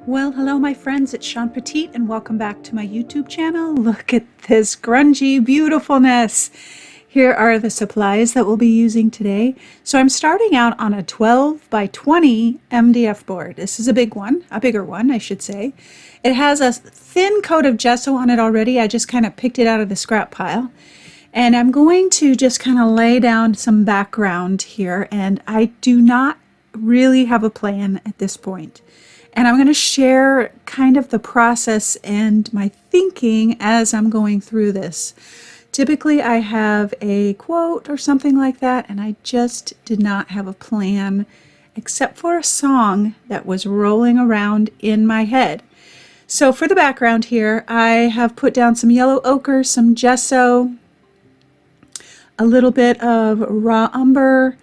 Well, hello, my friends. It's Shawn Petite, and welcome back to my YouTube channel. Look at this grungy beautifulness. Here are the supplies that we'll be using today. So I'm starting out on a 12 by 20 MDF board. This is a big one, a bigger one, I should say. It has a thin coat of gesso on it already. I just kind of picked it out of the scrap pile. And I'm going to just kind of lay down some background here, and I do not really have a plan at this point. And I'm going to share kind of the process and my thinking as I'm going through this. Typically, I have a quote or something like that, and I just did not have a plan except for a song that was rolling around in my head. So for the background here, I have put down some yellow ochre, some gesso, a little bit of raw umber,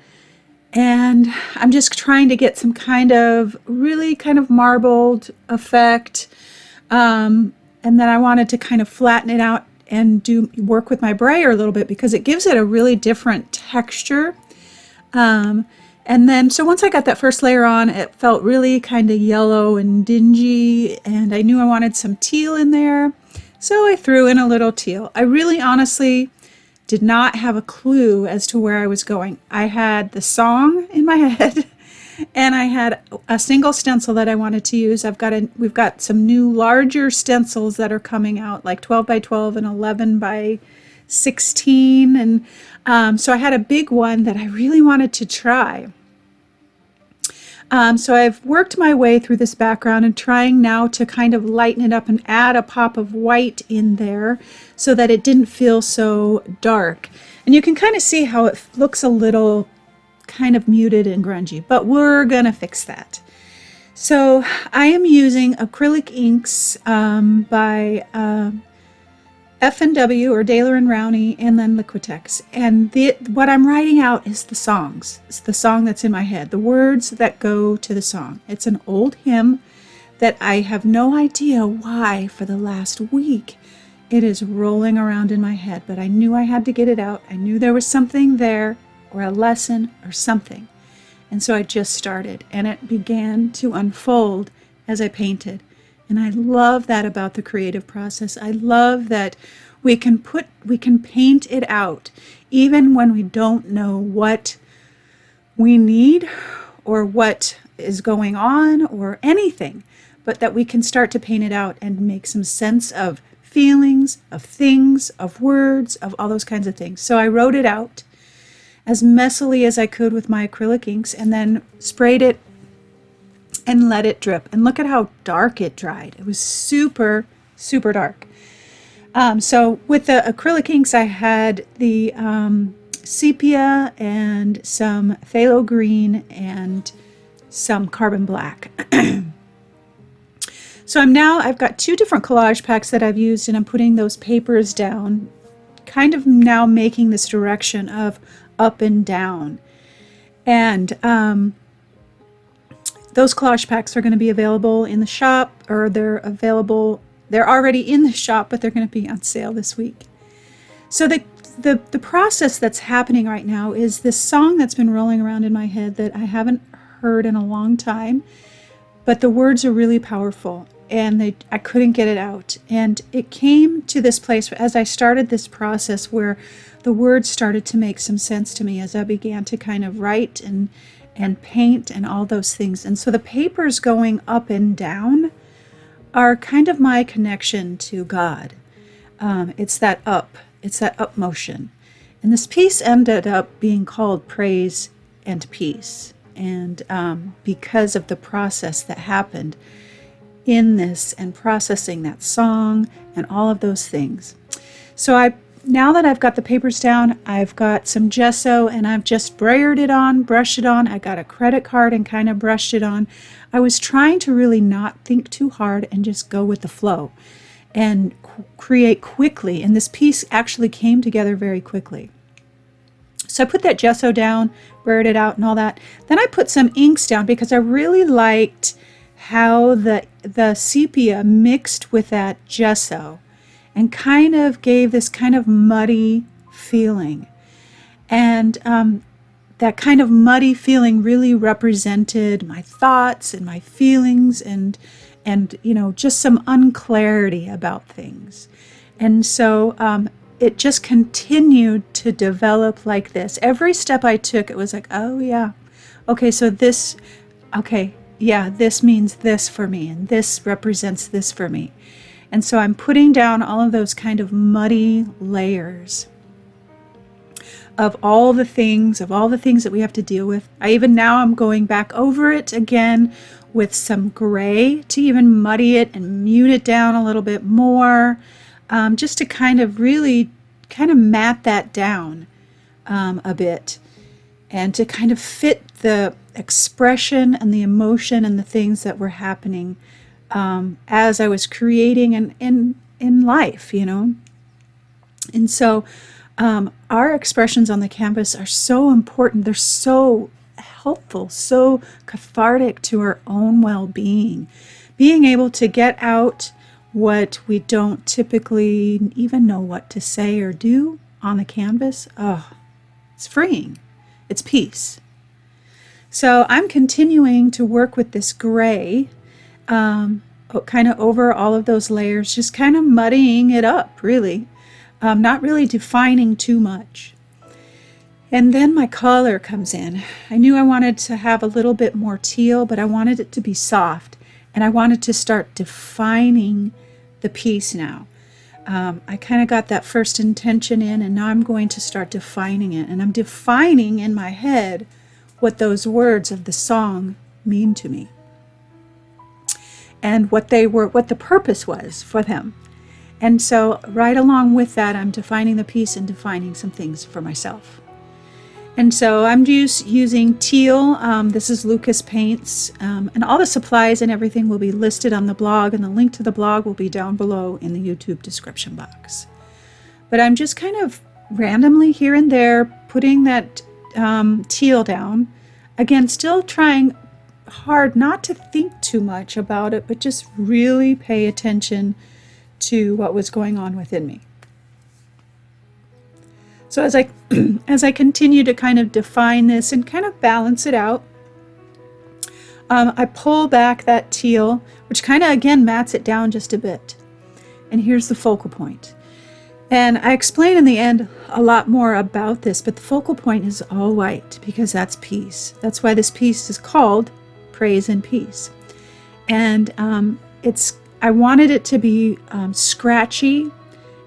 and I'm just trying to get some kind of really kind of marbled effect. And then I wanted to kind of flatten it out and work with my brayer a little bit because it gives it a really different texture. And then, so once I got that first layer on, it felt really kind of yellow and dingy, and I knew I wanted some teal in there. So I threw in a little teal. I really honestly did not have a clue as to where I was going. I had the song in my head, and I had a single stencil that I wanted to use. We've got some new larger stencils that are coming out, like 12 by 12 and 11 by 16, and so I had a big one that I really wanted to try. So I've worked my way through this background and trying now to kind of lighten it up and add a pop of white in there so that it didn't feel so dark. And you can kind of see how it looks a little kind of muted and grungy, but we're gonna fix that. So I am using acrylic inks by F&W or Daler and Rowney, and then Liquitex. And what I'm writing out is the songs. It's the song that's in my head, the words that go to the song. It's an old hymn that I have no idea why for the last week it is rolling around in my head, but I knew I had to get it out. I knew there was something there, or a lesson or something. And so I just started, and it began to unfold as I painted. And I love that about the creative process. I love that we can paint it out even when we don't know what we need or what is going on or anything, but that we can start to paint it out and make some sense of feelings, of things, of words, of all those kinds of things. So I wrote it out as messily as I could with my acrylic inks and then sprayed it and let it drip. And look at how dark it dried. It was super, super dark. So with the acrylic inks, I had the sepia and some phthalo green and some carbon black. So I've got two different collage packs that I've used, and I'm putting those papers down, kind of now making this direction of up and down. And those collage packs are going to be available in the shop, or they're already in the shop, but they're going to be on sale this week. So the process that's happening right now is this song that's been rolling around in my head that I haven't heard in a long time, but the words are really powerful, and I couldn't get it out. And it came to this place as I started this process where the words started to make some sense to me as I began to kind of write and paint and all those things. And so the papers going up and down are kind of my connection to God. It's that up motion. And this piece ended up being called Praise and Peace. And because of the process that happened in this and processing that song and all of those things. So now that I've got the papers down, I've got some gesso and I've just brayered it on, brushed it on. I got a credit card and kind of brushed it on. I was trying to really not think too hard and just go with the flow and create quickly. And this piece actually came together very quickly. So I put that gesso down, brayed it out and all that. Then I put some inks down because I really liked how the sepia mixed with that gesso and kind of gave this kind of muddy feeling. And that kind of muddy feeling really represented my thoughts and my feelings and just some unclarity about things. And so it just continued to develop like this. Every step I took, it was like, oh yeah, okay, so this, okay, yeah, this means this for me, and this represents this for me. And so I'm putting down all of those kind of muddy layers of all the things that we have to deal with. I'm going back over it again with some gray to even muddy it and mute it down a little bit more, just to kind of really kind of mat that down a bit, and to kind of fit the expression and the emotion and the things that were happening as I was creating in life, And so our expressions on the canvas are so important. They're so helpful, so cathartic to our own well-being. Being able to get out what we don't typically even know what to say or do on the canvas, it's freeing. It's peace. So I'm continuing to work with this gray, kind of over all of those layers, just kind of muddying it up, really. Not really defining too much. And then my color comes in. I knew I wanted to have a little bit more teal, but I wanted it to be soft. And I wanted to start defining the piece now. I kind of got that first intention in, and now I'm going to start defining it. And I'm defining in my head what those words of the song mean to me, and what the purpose was for them. And so right along with that, I'm defining the piece and defining some things for myself. And so I'm just using teal. This is Lucas Paints. And all the supplies and everything will be listed on the blog, and the link to the blog will be down below in the YouTube description box. But I'm just kind of randomly here and there putting that teal down. Again, still trying hard not to think too much about it, but just really pay attention to what was going on within me. So as I continue to kind of define this and kind of balance it out, I pull back that teal, which kind of again mats it down just a bit. And here's the focal point. And I explain in the end a lot more about this, but the focal point is all white because that's peace. That's why this piece is called Praise and Peace. And I wanted it to be scratchy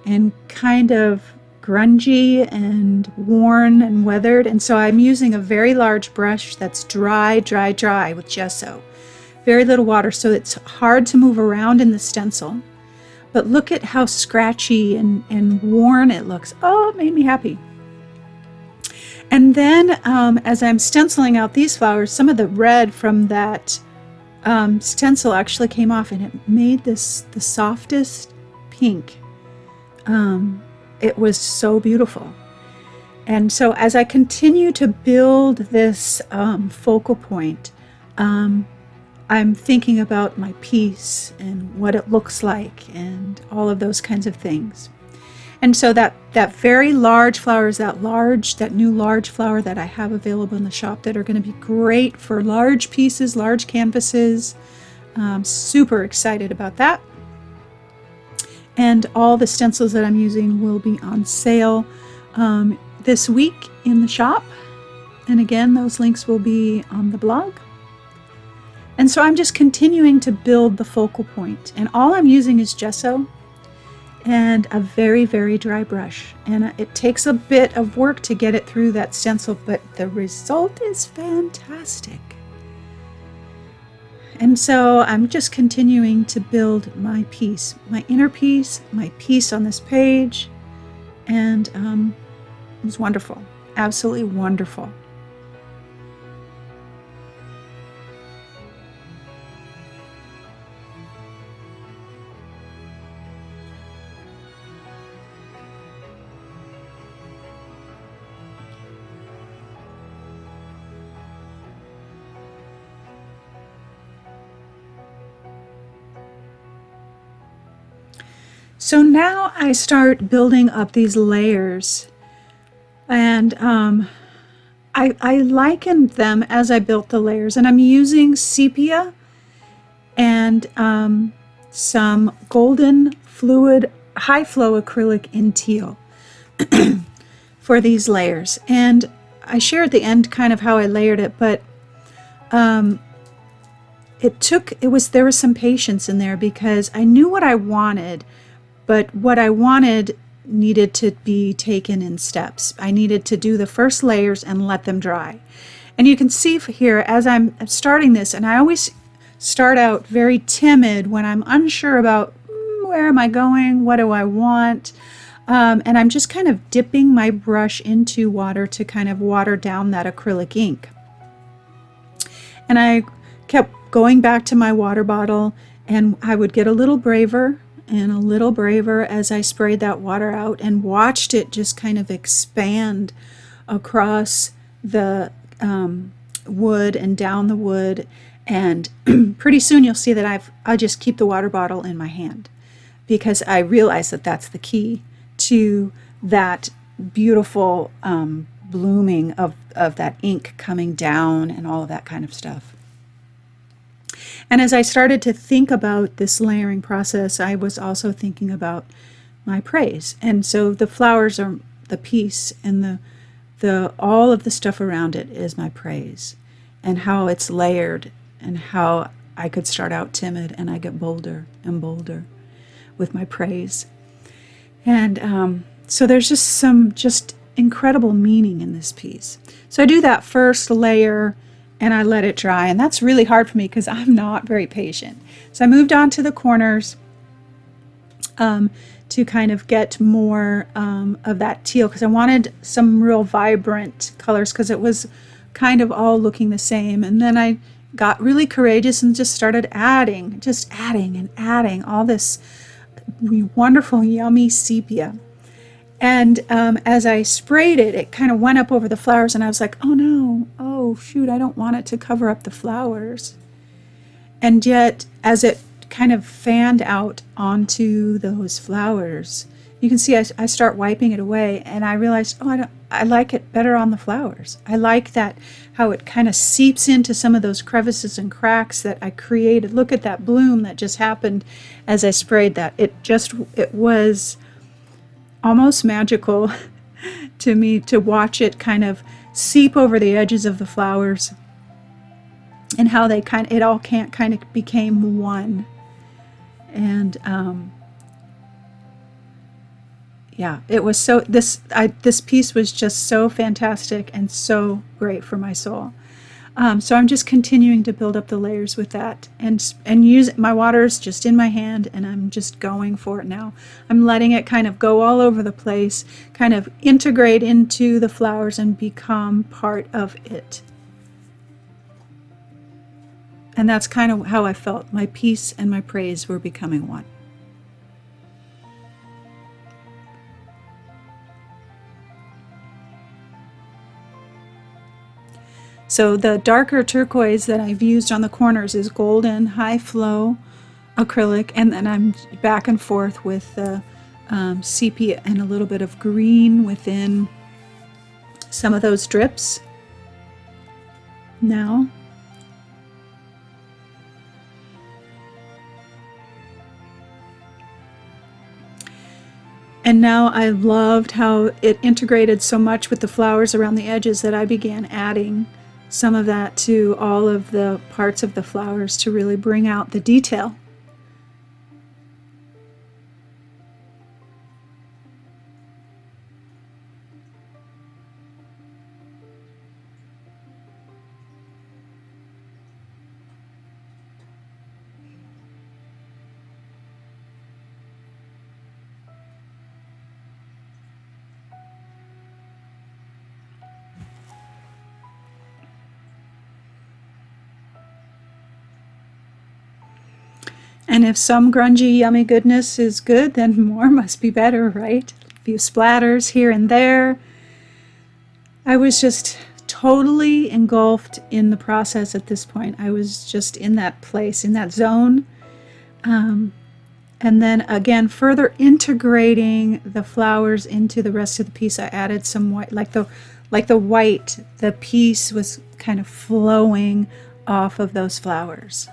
and kind of grungy and worn and weathered. And so I'm using a very large brush that's dry with gesso. Very little water, so it's hard to move around in the stencil. But look at how scratchy and worn it looks. Oh, it made me happy. And then as I'm stenciling out these flowers, some of the red from that stencil actually came off, and it made this the softest pink. It was so beautiful. And so as I continue to build this focal point, I'm thinking about my piece and what it looks like and all of those kinds of things. And so that very large flower is that new large flower that I have available in the shop that are going to be great for large pieces, large canvases. Super excited about that. And all the stencils that I'm using will be on sale this week in the shop. And again, those links will be on the blog. And so I'm just continuing to build the focal point. And all I'm using is gesso and a very, very dry brush. And it takes a bit of work to get it through that stencil, but the result is fantastic. And so I'm just continuing to build my piece, my inner piece, my piece on this page. And it was wonderful, absolutely wonderful. So now I start building up these layers, and I I likened them as I built the layers, and I'm using sepia and some golden fluid high flow acrylic in teal for these layers. And I share at the end kind of how I layered it, but there was some patience in there because I knew what I wanted, but what I wanted needed to be taken in steps. I needed to do the first layers and let them dry. And you can see here as I'm starting this, and I always start out very timid when I'm unsure about where am I going, what do I want, and I'm just kind of dipping my brush into water to kind of water down that acrylic ink. And I kept going back to my water bottle, and I would get a little braver and a little braver as I sprayed that water out and watched it just kind of expand across the wood and down the wood. And pretty soon you'll see that I just keep the water bottle in my hand because I realize that that's the key to that beautiful blooming of that ink coming down and all of that kind of stuff. And as I started to think about this layering process, I was also thinking about my praise. And so the flowers are the piece, and the all of the stuff around it is my praise, and how it's layered, and how I could start out timid and I get bolder and bolder with my praise. And so there's just some incredible meaning in this piece. So I do that first layer and I let it dry, and that's really hard for me because I'm not very patient. So I moved on to the corners to kind of get more of that teal, because I wanted some real vibrant colors because it was kind of all looking the same. And then I got really courageous and just started adding and adding all this wonderful, yummy sepia. And as I sprayed it, it kind of went up over the flowers, and I was like, oh no, oh shoot, I don't want it to cover up the flowers. And yet, as it kind of fanned out onto those flowers, you can see I start wiping it away, and I realized, I like it better on the flowers. I like that, how it kind of seeps into some of those crevices and cracks that I created. Look at that bloom that just happened as I sprayed that. It was almost magical to me to watch it kind of seep over the edges of the flowers, and how it all kind of became one. And yeah, it was so, this piece was just so fantastic and so great for my soul. So I'm just continuing to build up the layers with that, and use my water's just in my hand, and I'm just going for it now. I'm letting it kind of go all over the place, kind of integrate into the flowers and become part of it. And that's kind of how I felt. My peace and my praise were becoming one. So the darker turquoise that I've used on the corners is golden high flow acrylic, and then I'm back and forth with the sepia and a little bit of green within some of those drips now. And now I loved how it integrated so much with the flowers around the edges that I began adding some of that to all of the parts of the flowers to really bring out the detail. And if some grungy, yummy goodness is good, then more must be better, right? A few splatters here and there. I was just totally engulfed in the process at this point. I was just in that place, in that zone. And then again, further integrating the flowers into the rest of the piece, I added some white, like the like the white, the piece was kind of flowing off of those flowers.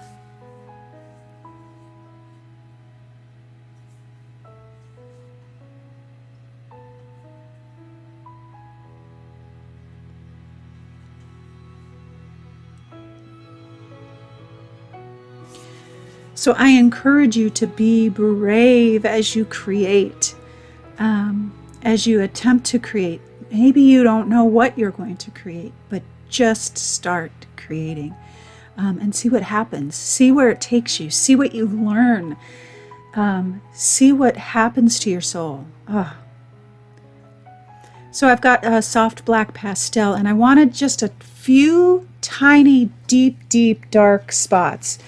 So I encourage you to be brave as you create, as you attempt to create. Maybe you don't know what you're going to create, but just start creating and see what happens. See where it takes you. See what you learn. See what happens to your soul. Oh. So I've got a soft black pastel, and I wanted just a few tiny, deep, dark spots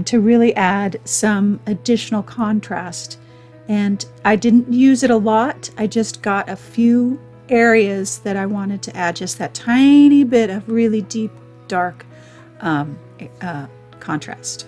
to really add some additional contrast. And I didn't use it a lot. I just got a few areas that I wanted to add just that tiny bit of really deep, dark contrast.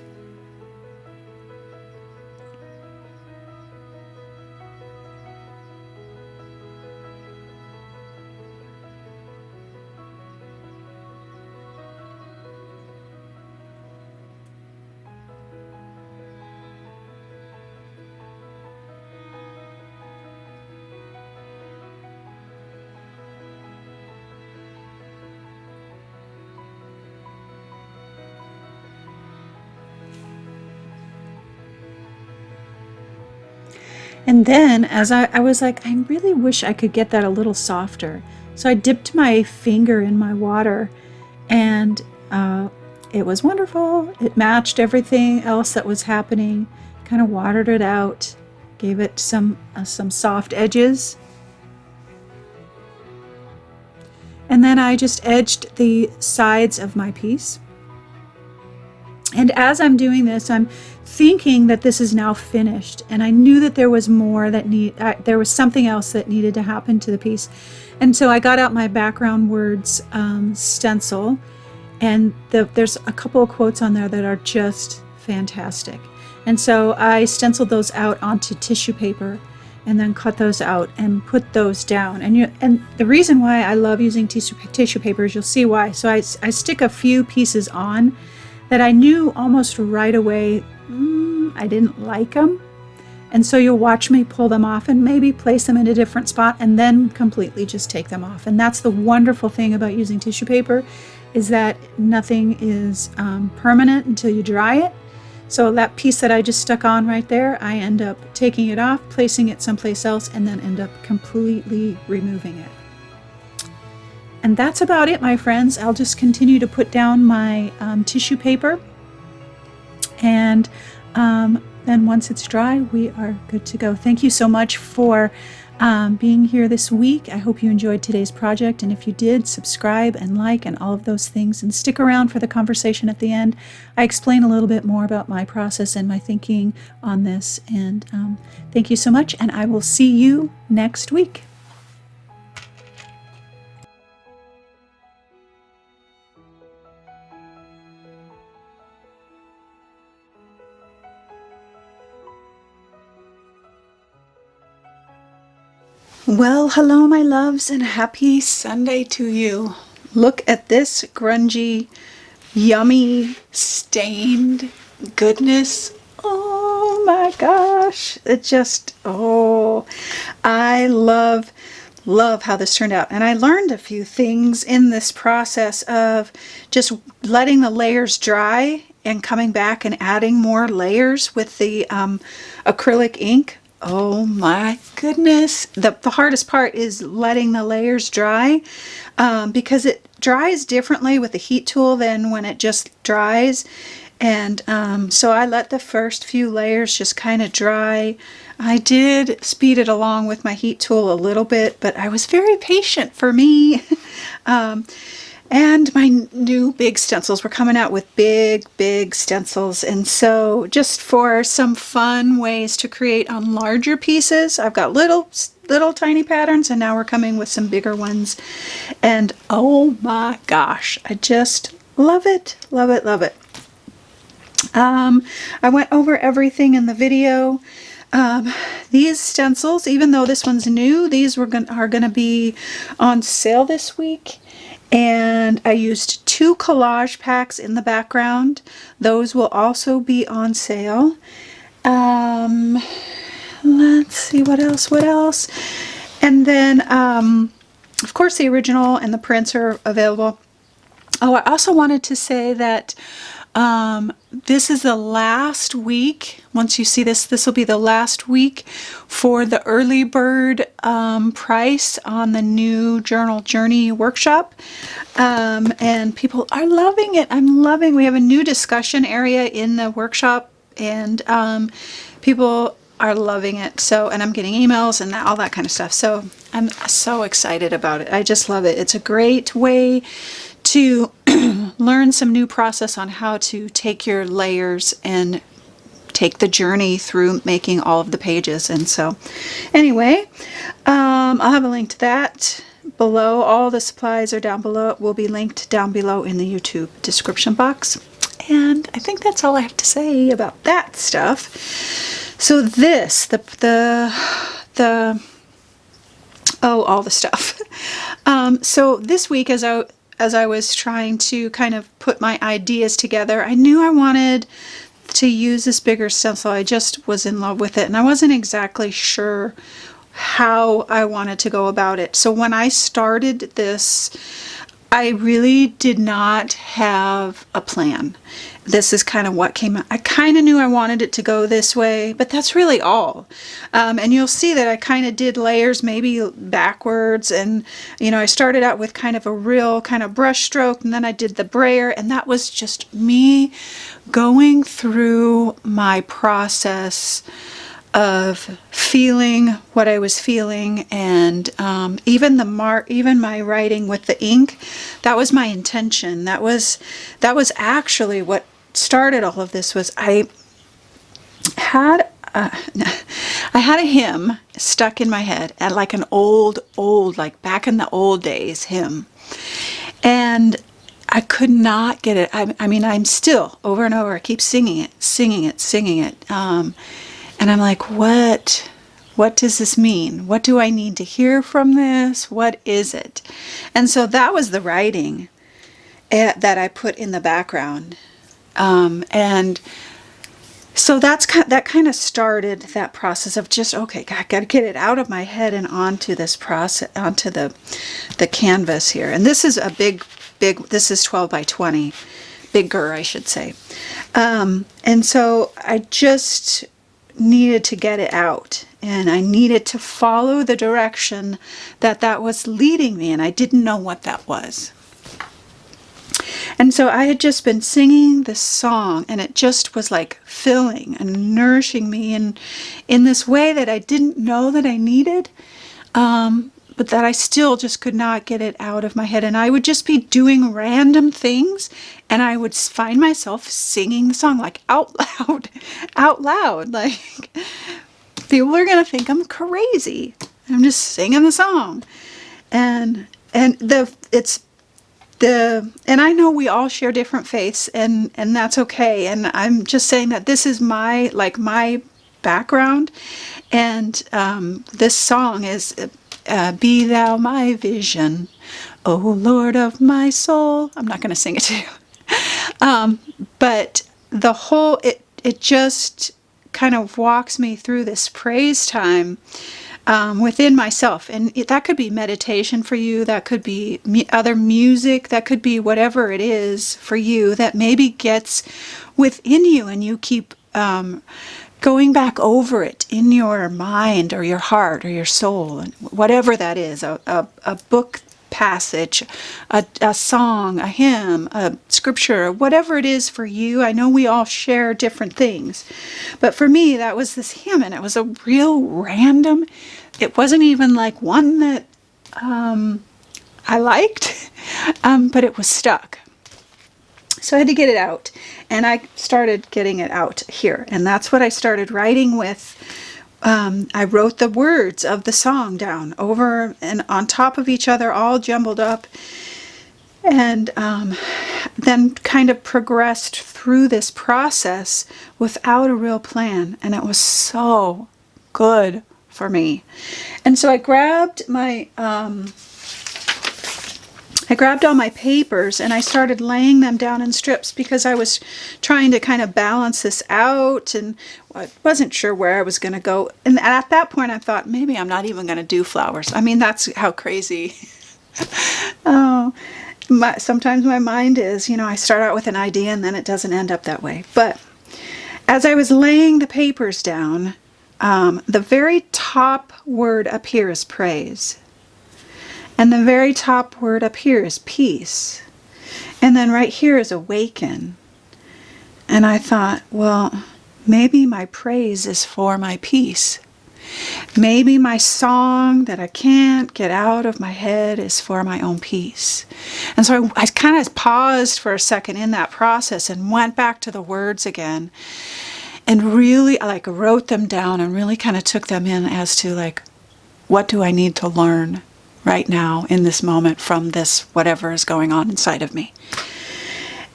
And then as I was like, I really wish I could get that a little softer. So I dipped my finger in my water, and it was wonderful. It matched everything else that was happening, kind of watered it out, gave it some soft edges. And then I just edged the sides of my piece. And as I'm doing this, I'm thinking that this is now finished, and I knew that there was more that there was something else that needed to happen to the piece. And so I got out my background words stencil, and there's a couple of quotes on there that are just fantastic. And so I stenciled those out onto tissue paper and then cut those out and put those down. And the reason why I love using tissue paper is, you'll see why. So I stick a few pieces on that I knew almost right away I didn't like them. And so you'll watch me pull them off and maybe place them in a different spot and then completely just take them off. And that's the wonderful thing about using tissue paper, is that nothing is permanent until you dry it. So that piece that I just stuck on right there, I end up taking it off, placing it someplace else, and then end up completely removing it. And that's about it, my friends. I'll just continue to put down my tissue paper, and then once it's dry, we are good to go. Thank you so much for being here this week. I hope you enjoyed today's project, and if you did, subscribe and like and all of those things, and stick around for the conversation at the end. I explain a little bit more about my process and my thinking on this, and thank you so much, and I will see you next week. Well, hello, my loves, and happy Sunday to you. Look at this grungy, yummy, stained goodness. Oh my gosh. It just, I love how this turned out. And I learned a few things in this process of just letting the layers dry and coming back and adding more layers with the acrylic ink. Oh my goodness. The hardest part is letting the layers dry because it dries differently with the heat tool than when it just dries. And so I let the first few layers just kind of dry. I did speed it along with my heat tool a little bit, but I was very patient for me. And my new big stencils, we're coming out with big stencils. And so just for some fun ways to create on larger pieces, I've got little tiny patterns, and now we're coming with some bigger ones. And oh my gosh, I just love it. Love it. I went over everything in the video. These stencils, even though this one's new, these are going to be on sale this week. And I used 2 collage packs in the background. Those will also be on sale. Let's see, what else? And then, of course, the original and the prints are available. Oh, I also wanted to say that this is the last week. Once you see this, this will be the last week for the early bird price on the new Journal Journey workshop. And people are loving it. We have a new discussion area in the workshop, and people are loving it. So, and I'm getting emails and all that kind of stuff. So I'm so excited about it. I just love it. It's a great way to learn some new process on how to take your layers and take the journey through making all of the pages. And so anyway, I'll have a link to that below. All the supplies are down below. It will be linked down below in the YouTube description box. And I think that's all I have to say about that stuff. So this, all the stuff. So this week, as I was trying to kind of put my ideas together, I knew I wanted to use this bigger stencil. I just was in love with it, and I wasn't exactly sure how I wanted to go about it. So when I started this, I really did not have a plan. This is kind of what came out. I kind of knew I wanted it to go this way, but that's really all. And you'll see that I kind of did layers maybe backwards, and I started out with kind of a real kind of brush stroke, and then I did the brayer, and that was just me going through my process of feeling what I was feeling, and even my writing with the ink, that was my intention. That was actually what started all of this. Was I had a hymn stuck in my head, at like an old like back in the old days hymn, and I could not get it. I mean, I'm still over and over. I keep singing it. And I'm like, what does this mean? What do I need to hear from this? What is it? And so that was the writing that I put in the background. And so that kind of started that process of just, okay, I got to get it out of my head and onto this process, onto the canvas here. And this is a big, this is 12 by 20, bigger, I should say. And so I just needed to get it out, and I needed to follow the direction that was leading me, and I didn't know what that was. And so I had just been singing this song, and it just was like filling and nourishing me in this way that I didn't know that I needed, but that I still just could not get it out of my head. And I would just be doing random things, and I would find myself singing the song like out loud. Like, people are gonna think I'm crazy. I'm just singing the song, and I know we all share different faiths, and that's okay. And I'm just saying that this is my background, and this song is. Be thou my vision, O Lord of my soul. I'm not going to sing it to you. But the whole, it just kind of walks me through this praise time within myself. And that could be meditation for you. That could be other music. That could be whatever it is for you that maybe gets within you, and you keep going back over it in your mind or your heart or your soul, and whatever that is, a book passage, a song, a hymn, a scripture, whatever it is for you. I know we all share different things, but for me, that was this hymn, and it was a real random. It wasn't even like one that I liked, but it was stuck. So I had to get it out, and I started getting it out here, and that's what I started writing with. I wrote the words of the song down over and on top of each other, all jumbled up, and then kind of progressed through this process without a real plan, and it was so good for me. And so I grabbed all my papers and I started laying them down in strips because I was trying to kind of balance this out, and I wasn't sure where I was going to go. And at that point I thought, maybe I'm not even going to do flowers. I mean, that's how crazy. Oh, sometimes my mind is, I start out with an idea and then it doesn't end up that way. But as I was laying the papers down, the very top word up here is praise. And the very top word up here is peace. And then right here is awaken. And I thought, well, maybe my praise is for my peace. Maybe my song that I can't get out of my head is for my own peace. And so I kind of paused for a second in that process and went back to the words again. And really wrote them down and really kind of took them in as to what do I need to learn right now in this moment from this whatever is going on inside of me.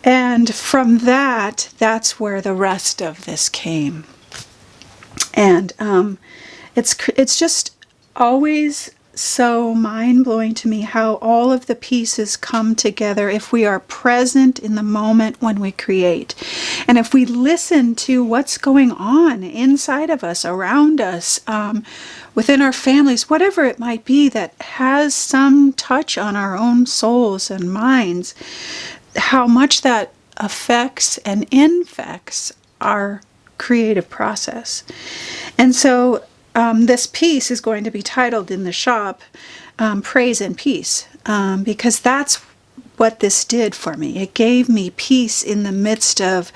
And from that's where the rest of this came. And it's just always so mind-blowing to me how all of the pieces come together if we are present in the moment when we create. And if we listen to what's going on inside of us, around us, within our families, whatever it might be that has some touch on our own souls and minds, how much that affects and infects our creative process. And so this piece is going to be titled in the shop, Praise and Peace, because that's what this did for me. It gave me peace in the midst of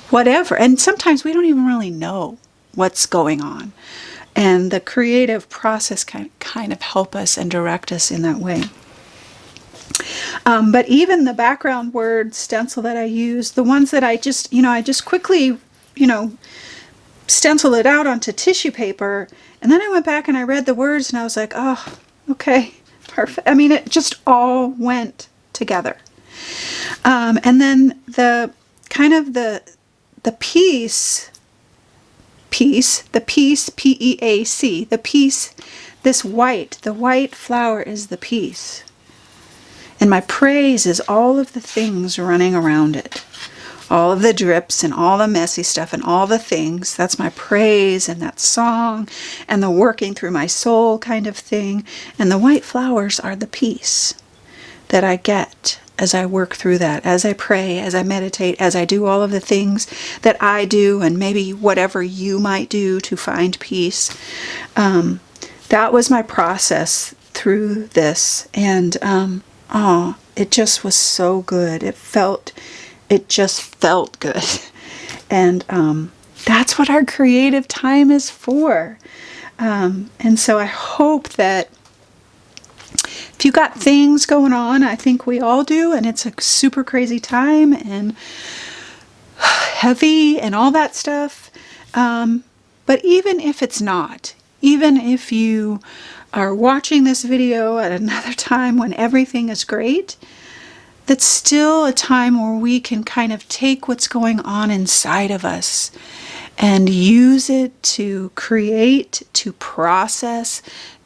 whatever. And sometimes we don't even really know what's going on. And the creative process can kind of help us and direct us in that way. But even the background word stencil that I use, the ones that I just quickly, stenciled it out onto tissue paper, and then I went back and I read the words and I was like, oh, okay, perfect. I mean, it just all went together. And then the peace, P-E-A-C, the peace, the white flower is the peace. And my praise is all of the things running around it. All of the drips and all the messy stuff and all the things. That's my praise and that song and the working through my soul kind of thing. And the white flowers are the peace that I get as I work through that, as I pray, as I meditate, as I do all of the things that I do and maybe whatever you might do to find peace. That was my process through this. And it just was so good. It just felt good. And that's what our creative time is for. And so I hope that if you got things going on, I think we all do, and it's a super crazy time and heavy and all that stuff. But even if it's not, even if you are watching this video at another time when everything is great, that's still a time where we can kind of take what's going on inside of us and use it to create, to process,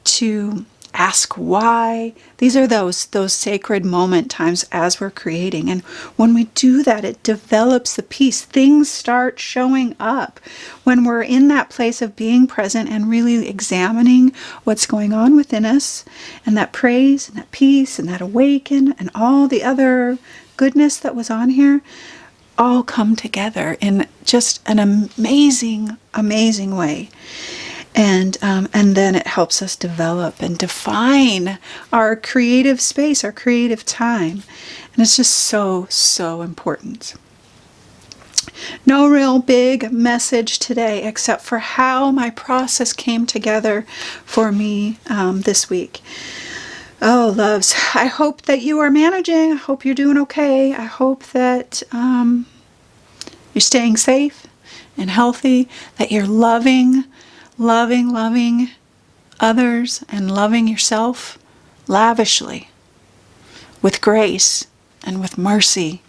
to ask why. These are those sacred moment times as we're creating. And when we do that, it develops the peace. Things start showing up when we're in that place of being present and really examining what's going on within us. And that praise and that peace and that awaken and all the other goodness that was on here all come together in just an amazing, amazing way. And then it helps us develop and define our creative space, our creative time. And it's just so, so important. No real big message today except for how my process came together for me this week. Oh, loves, I hope that you are managing. I hope you're doing okay. I hope that you're staying safe and healthy, that you're loving others and loving yourself lavishly with grace and with mercy.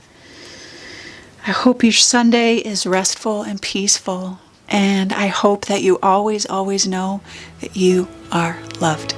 I hope your Sunday is restful and peaceful And I hope that you always, always know that you are loved.